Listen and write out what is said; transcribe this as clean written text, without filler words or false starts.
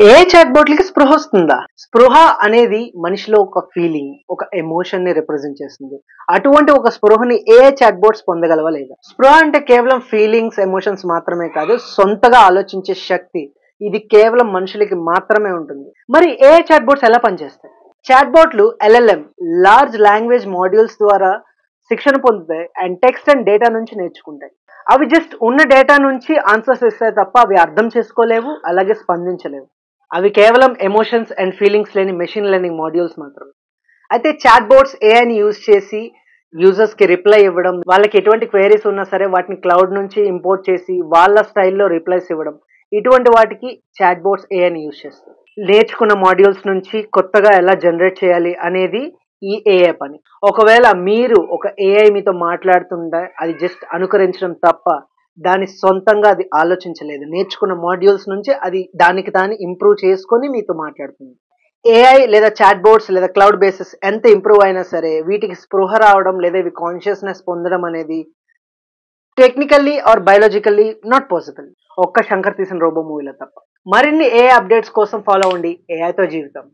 ఏ చాట్‌బోట్‌లకి స్పృహ వస్తుందా? స్పృహ అనేది మనిషిలో ఒక ఫీలింగ్, ఒక ఎమోషన్‌ని రిప్రజెంట్ చేస్తుంది. అటువంటి ఒక స్పృహని ఏ చాట్‌బోట్స్ పొందగలవా లేదా? స్పృహ అంటే కేవలం ఫీలింగ్స్, ఎమోషన్స్ మాత్రమే కాదు, సొంతగా ఆలోచించే శక్తి. ఇది కేవలం మనుషులకి మాత్రమే ఉంటుంది. మరి ఏ చాట్‌బోట్స్ ఎలా పనిచేస్తాయి? చాట్‌బోట్‌లు ఎల్ఎల్ఎం లార్జ్ లాంగ్వేజ్ మాడ్యూల్స్ ద్వారా శిక్షణ పొందుతాయి అండ్ టెక్స్ట్ అండ్ డేటా నుంచి నేర్చుకుంటాయి. అవి జస్ట్ ఉన్న డేటా నుంచి ఆన్సర్స్ ఇస్తాయి తప్ప అవి అర్థం చేసుకోలేవు, అలాగే స్పందించలేవు. అవి కేవలం ఎమోషన్స్ అండ్ ఫీలింగ్స్ లేని మెషిన్ లెర్నింగ్ మాడ్యూల్స్ మాత్రమే. అయితే చాట్ బోట్స్ ఏఐని యూజ్ చేసి యూజర్స్ కి రిప్లై ఇవ్వడం, వాళ్ళకి ఎటువంటి క్వైరీస్ ఉన్నా సరే వాటిని క్లౌడ్ నుంచి ఇంపోర్ట్ చేసి వాళ్ళ స్టైల్లో రిప్లైస్ ఇవ్వడం, ఇటువంటి వాటికి చాట్ బోట్స్ ఏఐని యూజ్ చేస్తారు. నేర్చుకున్న మాడ్యూల్స్ నుంచి కొత్తగా ఎలా జనరేట్ చేయాలి అనేది ఈ ఏఐ పని. ఒకవేళ మీరు ఒక ఏఐ మీతో మాట్లాడుతుంటే అది జస్ట్ అనుకరించడం తప్ప దాని సొంతంగా అది ఆలోచించలేదు. నేర్చుకున్న మాడ్యూల్స్ నుంచి అది దానికి దాన్ని ఇంప్రూవ్ చేసుకొని మీతో మాట్లాడుతుంది. ఏఐ లేదా చాట్ బోట్స్ లేదా క్లౌడ్ బేసిస్ ఎంత ఇంప్రూవ్ అయినా సరే వీటికి స్పృహ రావడం లేదా ఇవి కాన్షియస్నెస్ పొందడం అనేది technically or biologically not possible. ఒక్క శంకర్ తీసిన రోబో మూవీలో తప్ప. మరిన్ని ఏఐ అప్డేట్స్ కోసం ఫాలో అవ్వండి ఏఐతో జీవితం.